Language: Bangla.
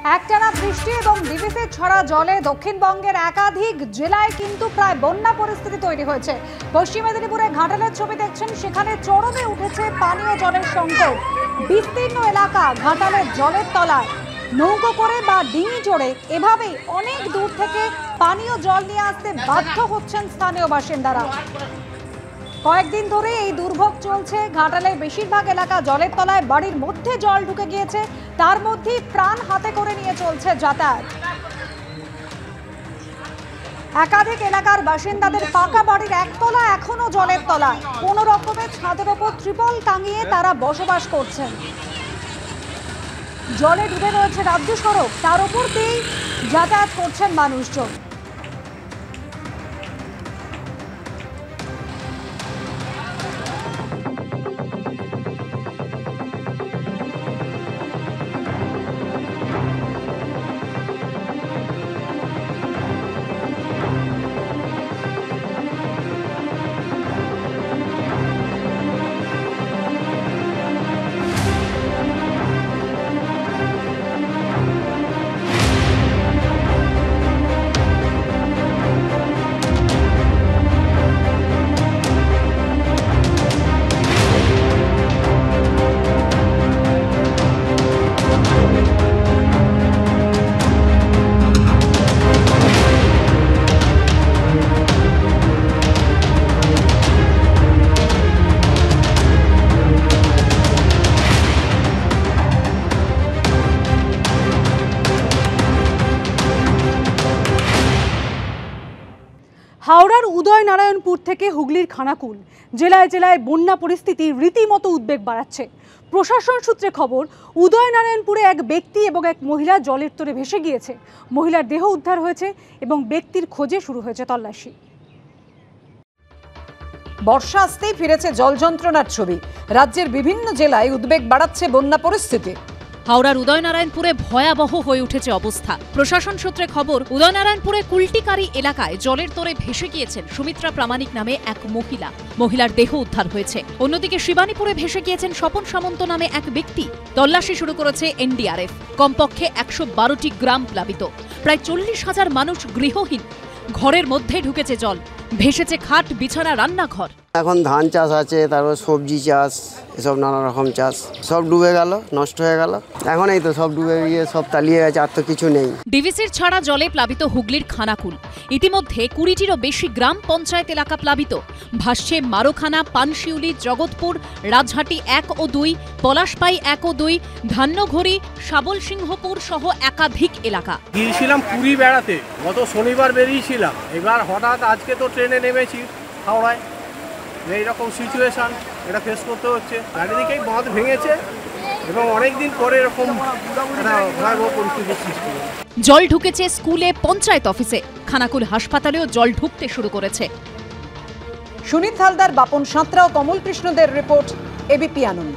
একটানা বৃষ্টি এবং ডিভিসি ছড়া জলে দক্ষিণবঙ্গের একাধিক জেলায় কিন্তু প্রায় বন্যা পরিস্থিতি তৈরি হয়েছে। পশ্চিম মেদিনীপুরে ঘাটালের ছবি দেখছেন, সেখানে চরমে উঠেছে পানীয় জলের সংকট। বিস্তীর্ণ এলাকা ঘাটালের জলের তলায়। নৌকো করে বা ডিঙি চড়ে এভাবেই অনেক দূর থেকে পানীয় জল নিয়ে আসতে বাধ্য হচ্ছেন স্থানীয় বাসিন্দারা। কয়েকদিন ধরে এই দুর্ভোগ চলছে। ঘাটালের বেশিরভাগ এলাকা জলের তলায়, বাড়ির মধ্যে জল ঢুকে গিয়েছে, তার মধ্যেই প্রাণ হাতে করে নিয়ে চলছে যাতায়াত। একাধিক এলাকার বাসিন্দাদের পাকা বাড়ির একতলা এখনো জলের তলায়। কোনো রকমে ছাদের ওপর ত্রিপল টাঙিয়ে তারা বসবাস করছেন। জলে ডুবে রয়েছে রাজ্য সড়ক, তার উপর দিয়েই যাতায়াত করছেন মানুষজন। হাওড়ার উদয়নারায়ণপুর থেকে হুগলির খানাকুল, জেলায় জেলায় বন্যা পরিস্থিতি রীতিমতো উদ্বেগ বাড়াচ্ছে। প্রশাসন সূত্রে খবর, উদয়নারায়ণপুরে এক ব্যক্তি এবং এক মহিলা জলের তলে ভেসে গিয়েছে। মহিলার দেহ উদ্ধার হয়েছে এবং ব্যক্তির খোঁজে শুরু হয়েছে তল্লাশি। বর্ষা আসতেই ফিরেছে জল যন্ত্রণার ছবি। রাজ্যের বিভিন্ন জেলায় উদ্বেগ বাড়াচ্ছে বন্যা পরিস্থিতি। হাওড়ার উদয়নারায়ণপুরে ভয়াবহ হয়ে উঠেছে অবস্থা। প্রশাসন সূত্রে খবর, উদয়নারায়ণপুরে কুলটিকারি এলাকায় জলের তোরে ভেসে গিয়েছেন সুমিত্রা প্রামাণিক নামে এক মহিলা। মহিলার দেহ উদ্ধার হয়েছে। অন্যদিকে শিবানীপুরে ভেসে গিয়েছেন স্বপন সামন্ত নামে এক ব্যক্তি। তল্লাশি শুরু করেছে এনডিআরএফ। কমপক্ষে ১১২টি গ্রাম প্লাবিত, প্রায় ৪০,০০০ মানুষ গৃহহীন। ঘরের মধ্যে ঢুকেছে জল, ভেসেছে খাট, বিছানা, রান্নাঘর। এখন ধান চাষ আছে, তারপর সবজি চাষ, এসব নানা রকম চাষ সব ডুবে গেল, নষ্ট হয়ে গেল। এখন এই তো সব ডুবে গিয়ে সব তালিয়ে গেছে, আর তো কিছু নেই। ডিভিসির ছাড়া জলে প্লাবিত হুগলির খানাকুল। ইতিমধ্যে ২০টিরও বেশি গ্রাম পঞ্চায়েত এলাকা প্লাবিত। ভাসছে মারোখানা, পানশিউলি, জগৎপুর, রাজহাটি ১ ও ২, পলাশপাই ১ ও ২, ধান্যঘড়ি, শাবলসিংহপুর সহ একাধিক এলাকা। গিয়েছিলাম পুরী বেড়াতে, গত শনিবার বেরিয়েছিলাম। এবার হঠাৎ আজকে তো ট্রেনে নেমেছি হাওড়ায়। এইরকম সিচুয়েশন এটা ফেস করতে হচ্ছে। চারিদিকেই বাঁধ ভেঙেছে এবং অনেকদিন পরে এরকম ভয়াবহ পরিস্থিতির সৃষ্টি। জল ঢুকেছে স্কুলে, পঞ্চায়েত অফিসে। খানাকুল হাসপাতালেও জল ঢুকতে শুরু করেছে। সুনীল হালদার, বাপন সাঁতরা ও কমল কৃষ্ণদের রিপোর্ট, এবিপি আনন্দ।